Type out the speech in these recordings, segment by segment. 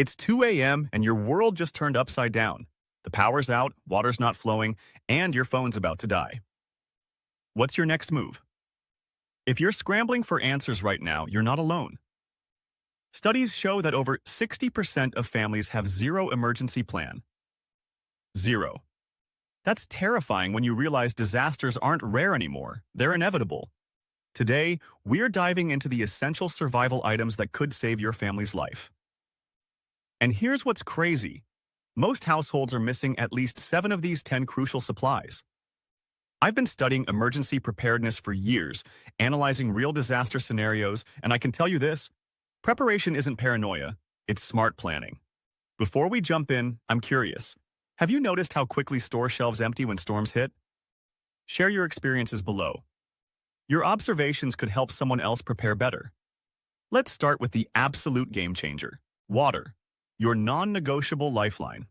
It's 2 a.m. and your world just turned upside down. The power's out, water's not flowing, and your phone's about to die. What's your next move? If you're scrambling for answers right now, you're not alone. Studies show that over 60% of families have zero emergency plan. Zero. That's terrifying when you realize disasters aren't rare anymore. They're inevitable. Today, we're diving into the essential survival items that could save your family's life. And here's what's crazy. Most households are missing at least 7 of these 10 crucial supplies. I've been studying emergency preparedness for years, analyzing real disaster scenarios, and I can tell you this: preparation isn't paranoia, it's smart planning. Before we jump in, I'm curious. Have you noticed how quickly store shelves empty when storms hit? Share your experiences below. Your observations could help someone else prepare better. Let's start with the absolute game changer: water, your non-negotiable lifeline.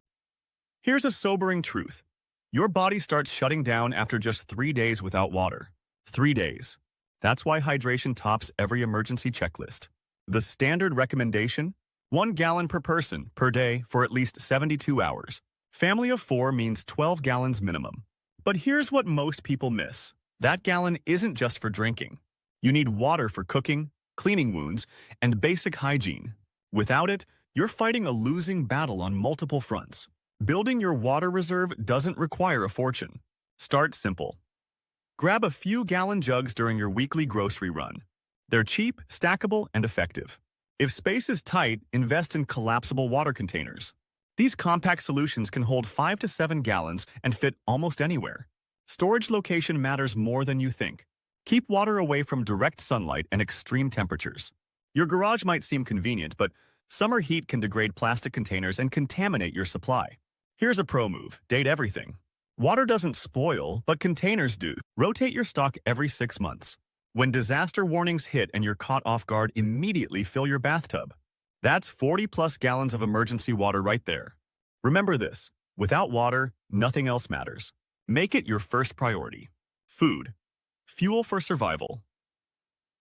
Here's a sobering truth. Your body starts shutting down after just 3 days without water. 3 days. That's why hydration tops every emergency checklist. The standard recommendation? 1 gallon per person per day for at least 72 hours. Family of 4 means 12 gallons minimum. But here's what most people miss. That gallon isn't just for drinking. You need water for cooking, cleaning wounds, and basic hygiene. Without it, you're fighting a losing battle on multiple fronts. Building your water reserve doesn't require a fortune. Start simple. Grab a few gallon jugs during your weekly grocery run. They're cheap, stackable, and effective. If space is tight, invest in collapsible water containers. These compact solutions can hold 5 to 7 gallons and fit almost anywhere. Storage location matters more than you think. Keep water away from direct sunlight and extreme temperatures. Your garage might seem convenient, but summer heat can degrade plastic containers and contaminate your supply. Here's a pro move: date everything. Water doesn't spoil, but containers do. Rotate your stock every 6 months. When disaster warnings hit and you're caught off guard, immediately fill your bathtub. That's 40+ gallons of emergency water right there. Remember this: without water, nothing else matters. Make it your first priority. Food. Fuel for survival.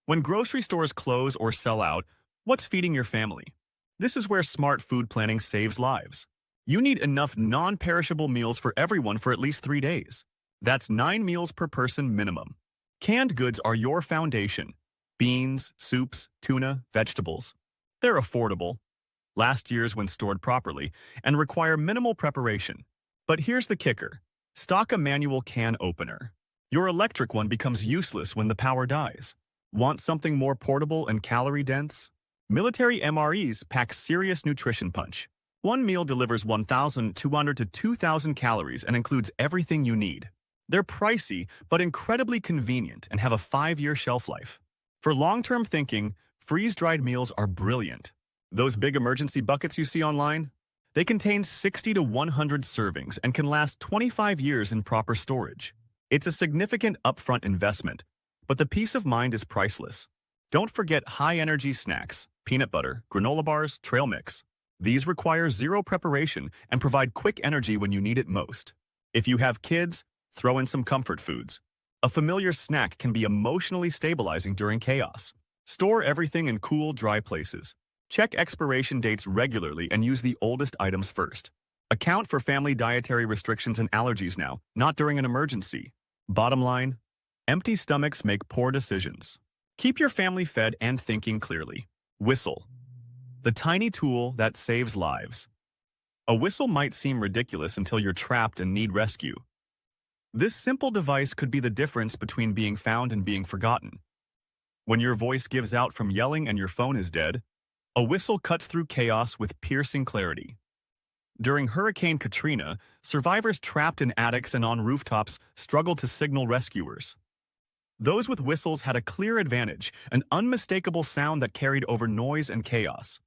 When grocery stores close or sell out, what's feeding your family? This is where smart food planning saves lives. You need enough non-perishable meals for everyone for at least 3 days. That's 9 meals per person minimum. Canned goods are your foundation. Beans, soups, tuna, vegetables. They're affordable, last year's when stored properly, and require minimal preparation. But here's the kicker: stock a manual can opener. Your electric one becomes useless when the power dies. Want something more portable and calorie-dense? Military MREs pack serious nutrition punch. One meal delivers 1,200 to 2,000 calories and includes everything you need. They're pricey, but incredibly convenient and have a 5-year shelf life. For long-term thinking, freeze-dried meals are brilliant. Those big emergency buckets you see online? They contain 60 to 100 servings and can last 25 years in proper storage. It's a significant upfront investment, but the peace of mind is priceless. Don't forget high-energy snacks: peanut butter, granola bars, trail mix. These require zero preparation and provide quick energy when you need it most. If you have kids, throw in some comfort foods. A familiar snack can be emotionally stabilizing during chaos. Store everything in cool, dry places. Check expiration dates regularly and use the oldest items first. Account for family dietary restrictions and allergies now, not during an emergency. Bottom line: empty stomachs make poor decisions. Keep your family fed and thinking clearly. Whistle. The tiny tool that saves lives. A whistle might seem ridiculous until you're trapped and need rescue. This simple device could be the difference between being found and being forgotten. When your voice gives out from yelling and your phone is dead, a whistle cuts through chaos with piercing clarity. During Hurricane Katrina, survivors trapped in attics and on rooftops struggled to signal rescuers. Those with whistles had a clear advantage, an unmistakable sound that carried over noise and chaos.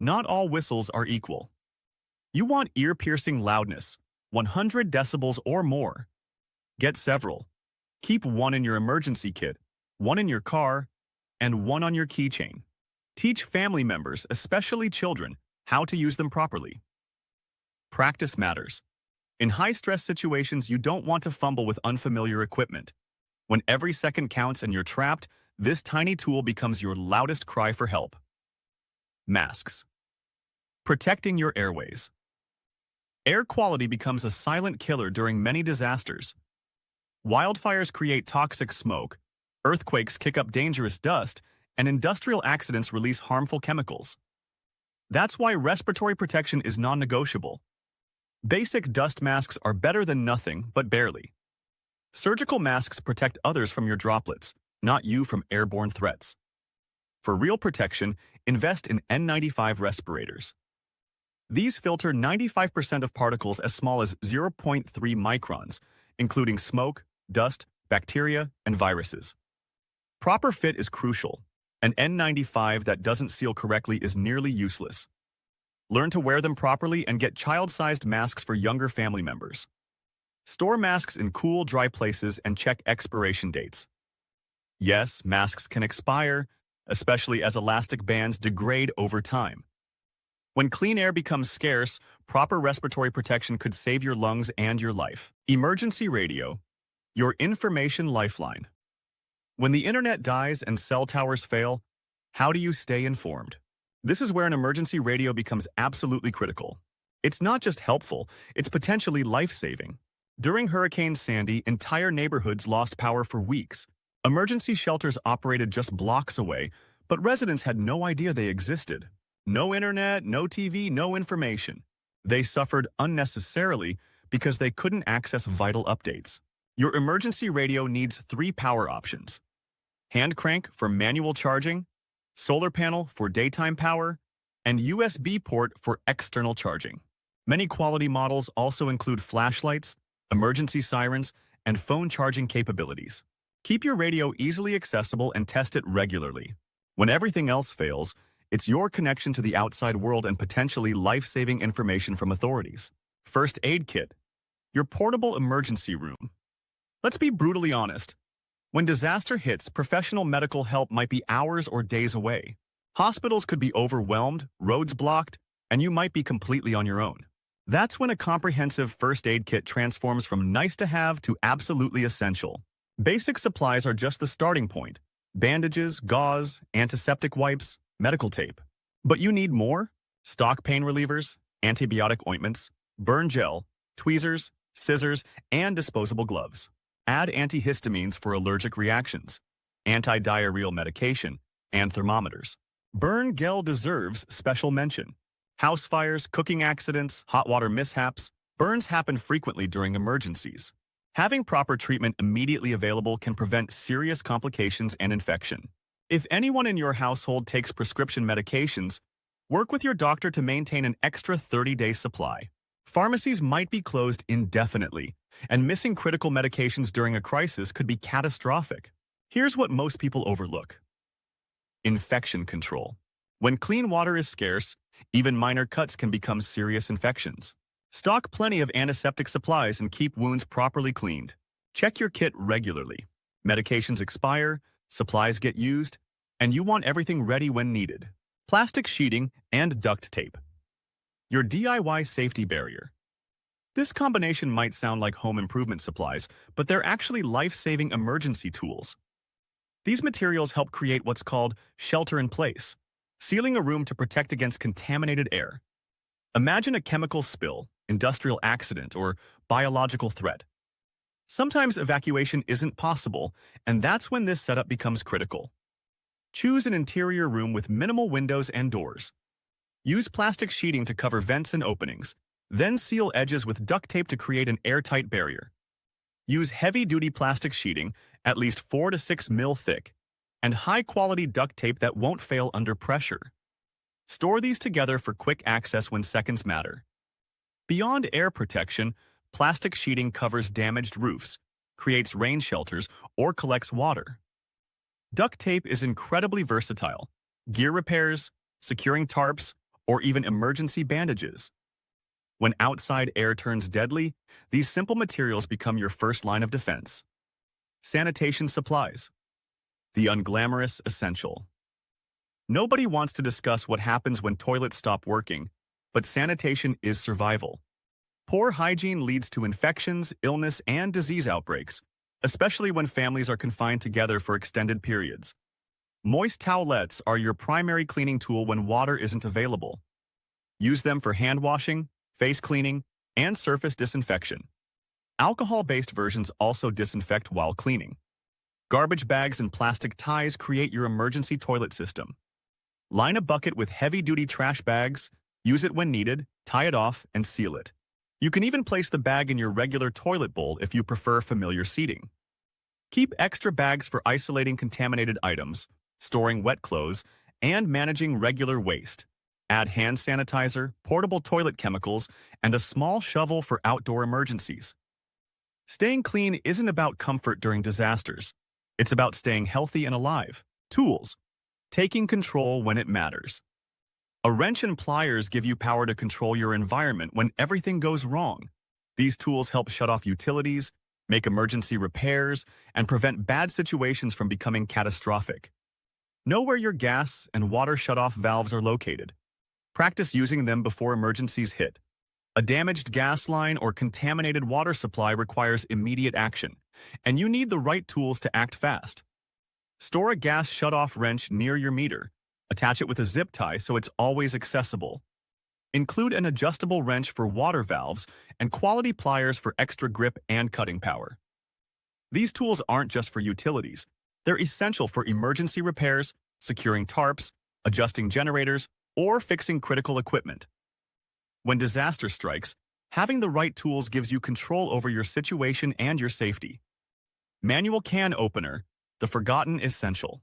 Not all whistles are equal. You want ear-piercing loudness, 100 decibels or more. Get several. Keep one in your emergency kit, one in your car, and one on your keychain. Teach family members, especially children, how to use them properly. Practice matters. In high-stress situations, you don't want to fumble with unfamiliar equipment. When every second counts and you're trapped, this tiny tool becomes your loudest cry for help. Masks. Protecting your airways. Air quality becomes a silent killer during many disasters. Wildfires create toxic smoke, earthquakes kick up dangerous dust, and industrial accidents release harmful chemicals. That's why respiratory protection is non-negotiable. Basic dust masks are better than nothing, but barely. Surgical masks protect others from your droplets, not you from airborne threats. For real protection, invest in N95 respirators. These filter 95% of particles as small as 0.3 microns, including smoke, dust, bacteria, and viruses. Proper fit is crucial. An N95 that doesn't seal correctly is nearly useless. Learn to wear them properly and get child-sized masks for younger family members. Store masks in cool, dry places and check expiration dates. Yes, masks can expire, especially as elastic bands degrade over time. When clean air becomes scarce, proper respiratory protection could save your lungs and your life. Emergency radio, your information lifeline. When the internet dies and cell towers fail, how do you stay informed? This is where an emergency radio becomes absolutely critical. It's not just helpful, it's potentially life-saving. During Hurricane Sandy, entire neighborhoods lost power for weeks. Emergency shelters operated just blocks away, but residents had no idea they existed. No internet, no TV, no information. They suffered unnecessarily because they couldn't access vital updates. Your emergency radio needs 3 power options: hand crank for manual charging, solar panel for daytime power, and USB port for external charging. Many quality models also include flashlights, emergency sirens, and phone charging capabilities. Keep your radio easily accessible and test it regularly. When everything else fails, it's your connection to the outside world and potentially life-saving information from authorities. First aid kit, your portable emergency room. Let's be brutally honest. When disaster hits, professional medical help might be hours or days away. Hospitals could be overwhelmed, roads blocked, and you might be completely on your own. That's when a comprehensive first aid kit transforms from nice to have to absolutely essential. Basic supplies are just the starting point: bandages, gauze, antiseptic wipes, medical tape. But you need more? Stock pain relievers, antibiotic ointments, burn gel, tweezers, scissors, and disposable gloves. Add antihistamines for allergic reactions, anti-diarrheal medication, and thermometers. Burn gel deserves special mention. House fires, cooking accidents, hot water mishaps, burns happen frequently during emergencies. Having proper treatment immediately available can prevent serious complications and infection. If anyone in your household takes prescription medications, work with your doctor to maintain an extra 30-day supply. Pharmacies might be closed indefinitely, and missing critical medications during a crisis could be catastrophic. Here's what most people overlook: infection control. When clean water is scarce, even minor cuts can become serious infections. Stock plenty of antiseptic supplies and keep wounds properly cleaned. Check your kit regularly. Medications expire, supplies get used, and you want everything ready when needed. Plastic sheeting and duct tape, your DIY safety barrier. This combination might sound like home improvement supplies, but they're actually life-saving emergency tools. These materials help create what's called shelter in place, sealing a room to protect against contaminated air. Imagine a chemical spill, industrial accident, or biological threat. Sometimes evacuation isn't possible, and that's when this setup becomes critical. Choose an interior room with minimal windows and doors. Use plastic sheeting to cover vents and openings, then seal edges with duct tape to create an airtight barrier. Use heavy-duty plastic sheeting, at least 4 to 6 mil thick, and high-quality duct tape that won't fail under pressure. Store these together for quick access when seconds matter. Beyond air protection, plastic sheeting covers damaged roofs, creates rain shelters, or collects water. Duct tape is incredibly versatile: gear repairs, securing tarps, or even emergency bandages. When outside air turns deadly, these simple materials become your first line of defense. Sanitation supplies, the unglamorous essential. Nobody wants to discuss what happens when toilets stop working, but sanitation is survival. Poor hygiene leads to infections, illness, and disease outbreaks, especially when families are confined together for extended periods. Moist towelettes are your primary cleaning tool when water isn't available. Use them for hand washing, face cleaning, and surface disinfection. Alcohol-based versions also disinfect while cleaning. Garbage bags and plastic ties create your emergency toilet system. Line a bucket with heavy-duty trash bags, use it when needed, tie it off, and seal it. You can even place the bag in your regular toilet bowl if you prefer familiar seating. Keep extra bags for isolating contaminated items, storing wet clothes, and managing regular waste. Add hand sanitizer, portable toilet chemicals, and a small shovel for outdoor emergencies. Staying clean isn't about comfort during disasters. It's about staying healthy and alive. Tools. Taking control when it matters. A wrench and pliers give you power to control your environment when everything goes wrong. These tools help shut off utilities, make emergency repairs, and prevent bad situations from becoming catastrophic. Know where your gas and water shutoff valves are located. Practice using them before emergencies hit. A damaged gas line or contaminated water supply requires immediate action, and you need the right tools to act fast. Store a gas shutoff wrench near your meter. Attach it with a zip tie so it's always accessible. Include an adjustable wrench for water valves and quality pliers for extra grip and cutting power. These tools aren't just for utilities. They're essential for emergency repairs, securing tarps, adjusting generators, or fixing critical equipment. When disaster strikes, having the right tools gives you control over your situation and your safety. Manual can opener, the forgotten essential.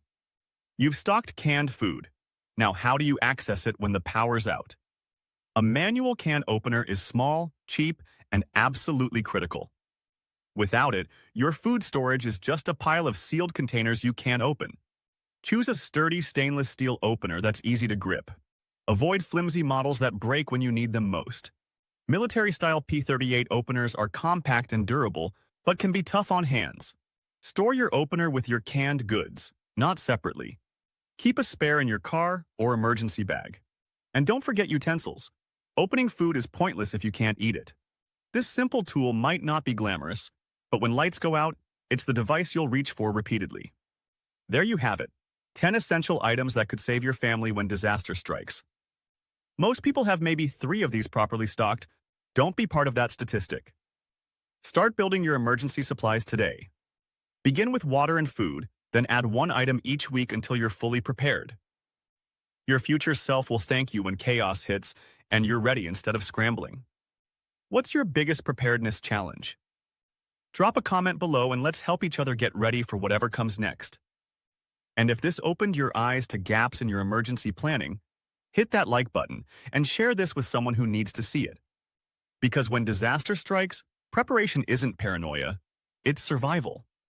You've stocked canned food. Now how do you access it when the power's out? A manual can opener is small, cheap, and absolutely critical. Without it, your food storage is just a pile of sealed containers you can't open. Choose a sturdy stainless steel opener that's easy to grip. Avoid flimsy models that break when you need them most. Military-style P-38 openers are compact and durable, but can be tough on hands. Store your opener with your canned goods, not separately. Keep a spare in your car or emergency bag. And don't forget utensils. Opening food is pointless if you can't eat it. This simple tool might not be glamorous, but when lights go out, it's the device you'll reach for repeatedly. There you have it, 10 essential items that could save your family when disaster strikes. Most people have maybe 3 of these properly stocked. Don't be part of that statistic. Start building your emergency supplies today. Begin with water and food, then add 1 item each week until you're fully prepared. Your future self will thank you when chaos hits and you're ready instead of scrambling. What's your biggest preparedness challenge? Drop a comment below and let's help each other get ready for whatever comes next. And if this opened your eyes to gaps in your emergency planning, hit that like button and share this with someone who needs to see it. Because when disaster strikes, preparation isn't paranoia, it's survival.